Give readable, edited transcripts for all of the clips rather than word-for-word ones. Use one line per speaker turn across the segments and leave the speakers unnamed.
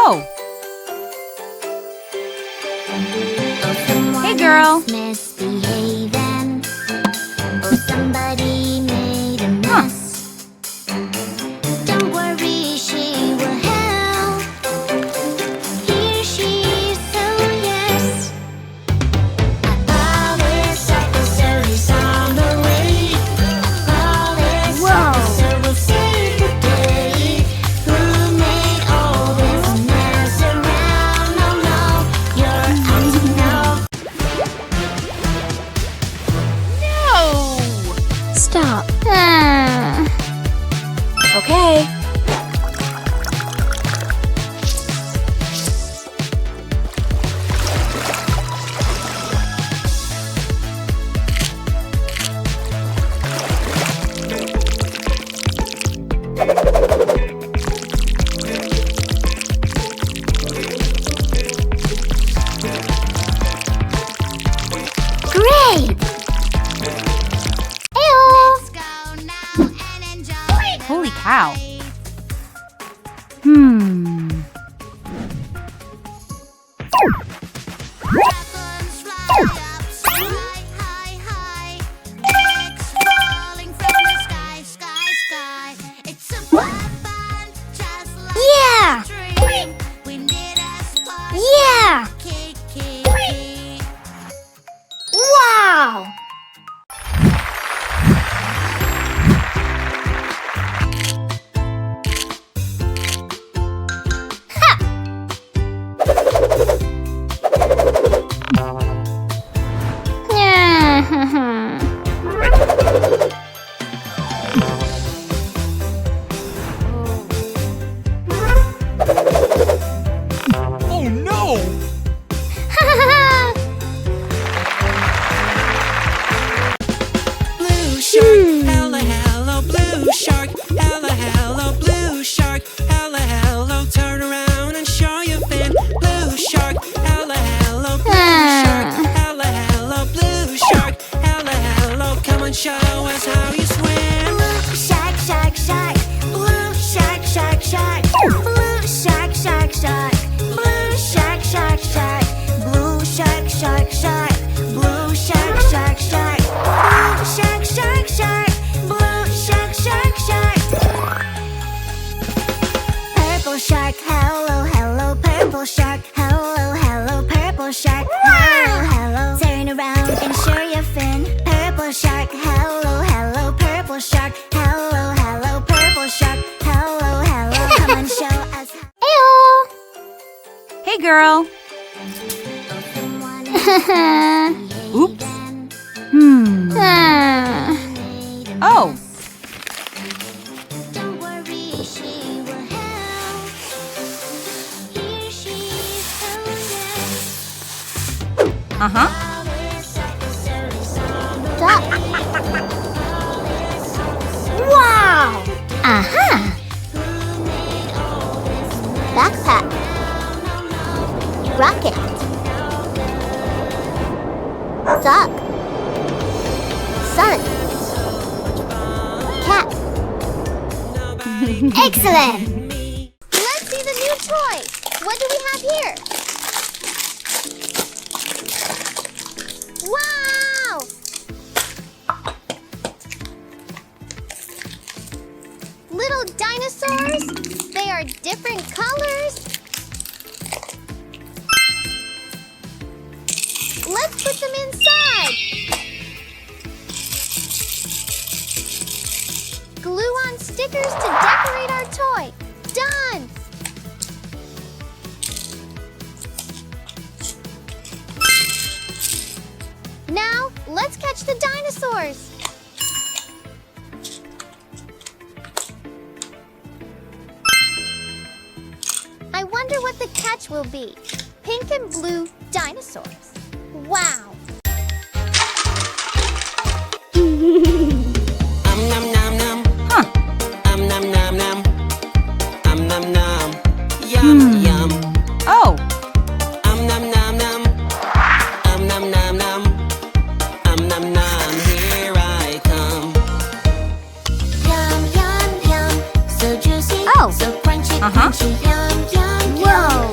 Oh! Hey, girl!
Misbehaving. Oh, somebody made a mess. Don't worry, she will help. Here she is, so yes. Police officer is on the way. Police officer will save the day. Who made all this mess around? Oh no, you're out to know.
No!
Stop.
Okay.
Great!
Let's go now and enjoy.
Holy cow.
Apples fly up sky high, high. Eggs falling from the sky, sky, sky. It's a fun, just like
Yeah!
a dream. We need a spark.
Yeah!
Kiki.
Wow!
Oh no! Blue shark, hello, hello, blue shark, hello, hello, blue shark, hello, hello, turn around and show your fin. Blue shark, hello, hello, blue shark, hello, hello, blue shark, hello, hello, come and show us how you swim.
Blue shark, shark, shark. Blue shark, shark, shark. Blue shark, shark, shark. Blue shark, shark, shark. Blue shark, shark, shark. Blue shark, shark, shark. Blue shark, shark, shark. Blue shark, shark, shark. Purple shark, hello, hello. Purple shark, hello, hello. Purple shark, hello, hello. Turn around and show your fin. Purple shark, hello, hello. Purple shark, hello, hello. Purple shark, hello, hello. Come and show us. Ayo!
Hey, girl! Oops. Oh!
Don't worry, she will help. Here she is, so yes.
Uh-huh.
Wow! Aha! Backpack. Rocket. Duck. Sun. Cat. Excellent! Let's see the new toy. What do we have here? Wow! Little dinosaurs. They are different colors. Let's put them inside. Glue on stickers to decorate our toy. Done! Now, let's catch the dinosaurs. I wonder what the catch will be. Pink and blue dinosaurs. Wow!
Nom nom nom.
Huh.
Nom nom nom. Nom nom. Yum yum.
Oh!
Nom nom nom. Nom nom nom. Nom nom. Here I come.
Yum, yum, yum. So juicy,
Oh.
so crunchy,
Uh-huh.
crunchy. Yum, yum, yum.
Whoa.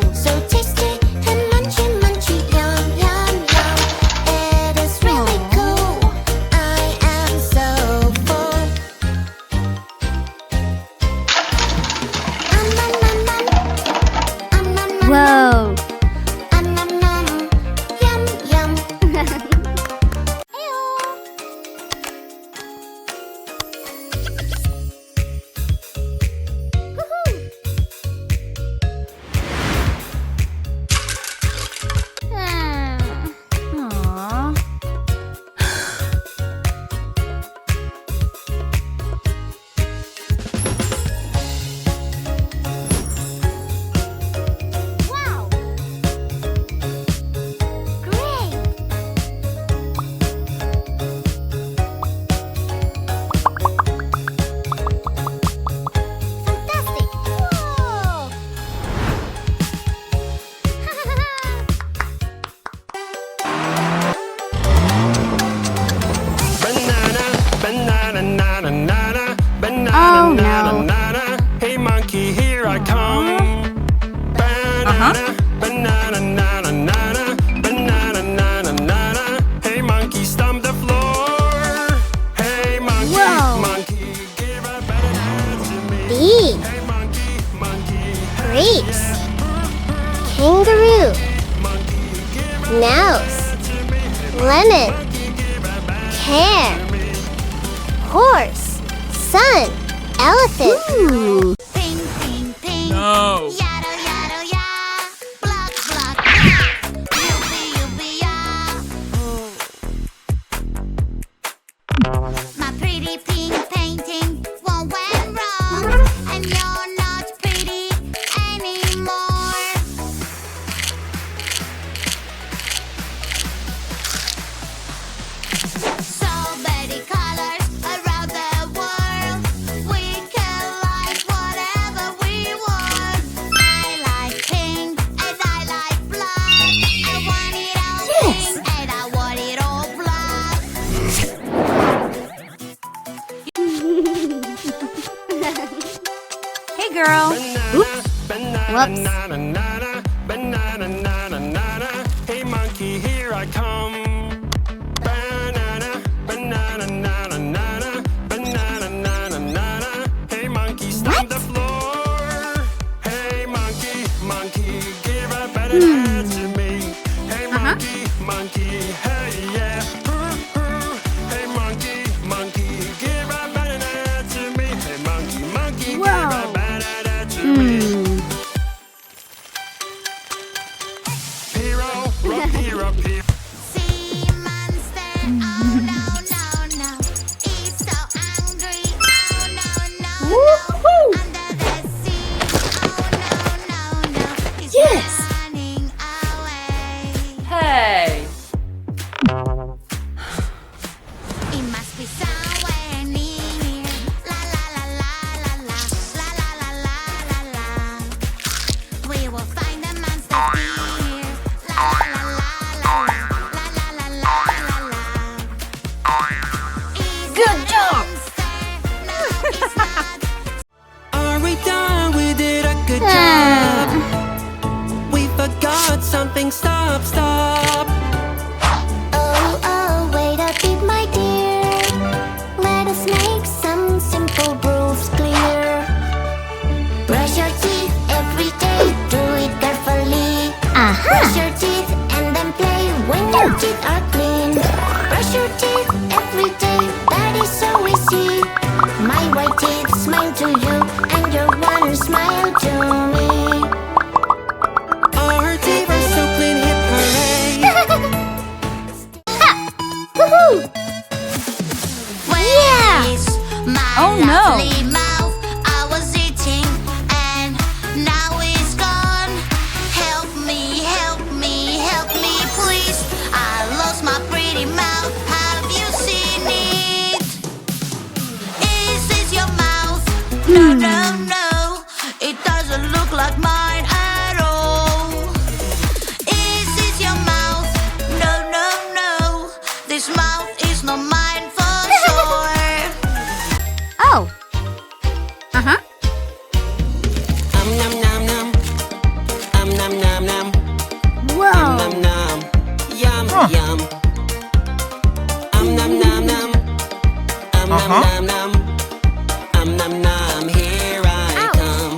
kangaroo, nose, lemon, hare, horse, sun, elephant.
Ooh.
Ping, ping, ping.
No.
Yaddle, yaddle, yeah. Block, block, block. Yuppie, yuppie, yeah. My pretty pink painting won't went wrong, and you're not pretty anymore. So many colors around the world. We can like whatever we want. I like pink and I like black. I want it all pink and I want it all black.
Hey, girl.
Whoops.
Banana, nana, banana, nana, nana. Hey monkey, here I come. Banana, banana, nana, nana, banana, nana, nana. Hey monkey, stomp the floor. Hey monkey, monkey, give a banana to me. Hey monkey, monkey, hey yeah. Hey monkey, monkey, give a banana to me. Hey monkey, monkey, give a banana to me. Hero, rock, hero, hero.
Sea monster, oh no, no, no. It's so angry, oh no, no, no. Under the sea, oh no, no, no. It's
Yes.
running away.
Hey.
It must be somewhere near. La la la la la la la la la la la la. We will find the monster here. La la la la la la la la la la la. Good job. No, it's not.
Are we done? We did a good job. We forgot something. Stop, stop.
Oh, oh, wait a bit, my dear. Let us make some simple rules clear. Brush your teeth every day, do it carefully. Brush your teeth and then play when your teeth are clean. Brush your teeth every day, that is so easy. My white teeth smile to you, and your one smile to me.
Our teeth are so clean, hip hooray.
Woohoo!
Where is my
Oh, no.
lovely mouth? I was eating and now it's gone. Help me, help me, help me, please. I lost my pretty mouth. Have you seen it? Is this your mouth? No, no, no. It doesn't look like mine at all. Is this your mouth? No, no, no. This mouth is not mine for sure.
Oh. Uh-huh.
Nom nom nom. Nom nom nom.
Whoa.
Nom nom. Yum yum. Nom nom nom. Nom nom nom. Nom nom. Here I come.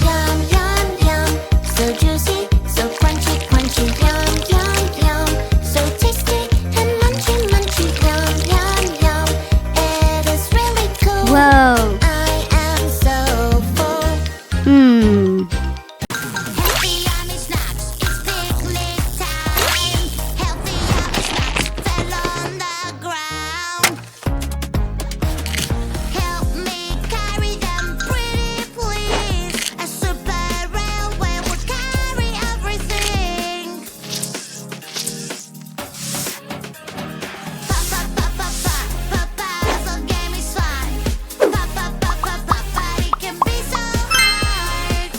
Yum, yum, yum. So juicy, so crunchy, crunchy. Yum, yum, yum. So tasty and munchy, munchy. Yum, yum, yum. It is really cool.
Whoa.
I am so full.
Healthy yummy snacks, it's picnic time. Healthy yummy snacks fell on the ground. Help me carry them, pretty please. A super railway would carry everything. Papa, papa, papa, puzzle game is fun. Papa, papa, papa, it can be so hard.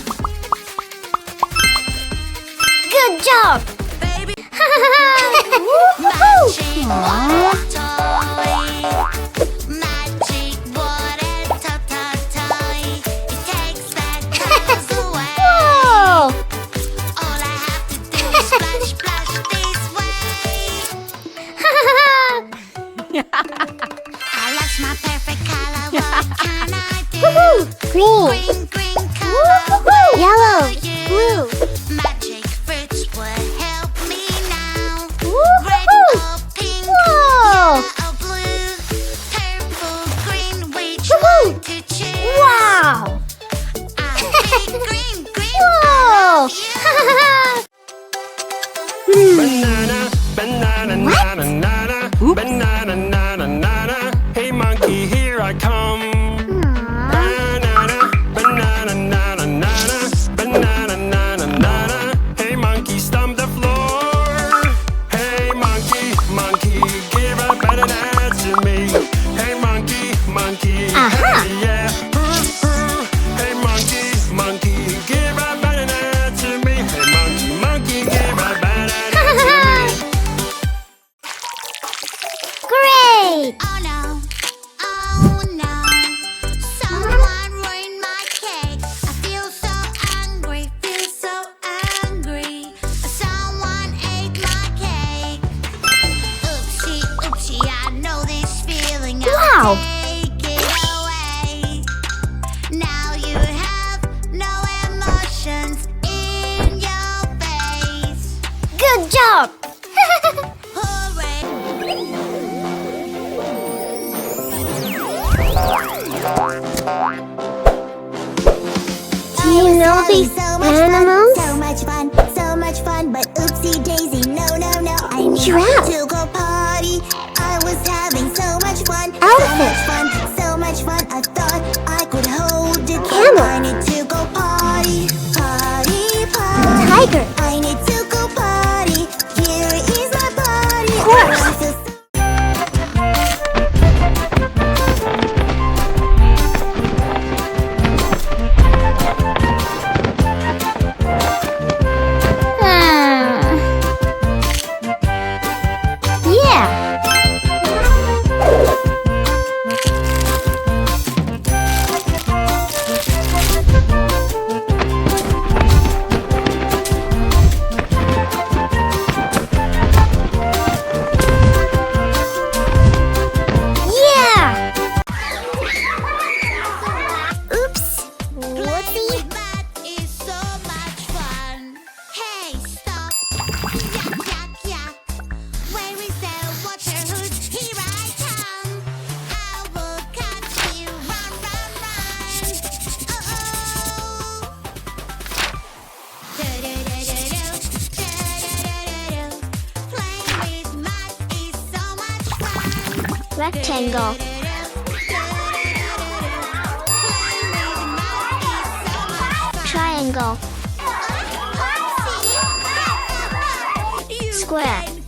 Good job.
Baby,
Woohoo!
magic water toy. Magic water toy. It takes the colors away.
Whoa.
All I have to do is splash, splash this way. I lost my perfect color. What can I do?
Woohoo! Green.
Green color.
Yellow.
you.
Blue. Oh!
Banana, banana, nana, nana. Banana, nana, nana. Hey monkey, here I come. Banana, banana, nana, nana. Banana, nana, nana. Hey monkey, stomp the floor. Hey monkey, monkey, give a banana to me. Hey monkey, monkey,
Aha.
hey yeah. Hey monkey, monkey, give a banana to me. Hey monkey, monkey, give a banana to me.
Great!
Oh no, oh no. Someone ruined my cake. I feel so angry, feel so angry. Someone ate my cake. Oopsie, oopsie, I know this feeling.
Wow.
I'll take it away. Now you have no emotions in your face.
Good job!
Hooray!
Do you know these animals?
So much fun, but oopsie daisy, no, no, no. I need
Giraffe.
to go potty. I was having so much fun,
Elephant.
so much fun. I thought I could hold it.
Camel.
I need to go potty, potty, potty.
Tiger.
I need to go potty. Here is my body.
Horse.
I feel so
Yeah. Yeah. Oops.
Playing
Whoopsie.
with that is so much fun. Hey, stop! Yak, yak, yak. Where is the water hose? Here I come. I will catch you. Run, run, run. Oh, oh. Playing with mud is so much fun.
Rectangle. Triangle. Square.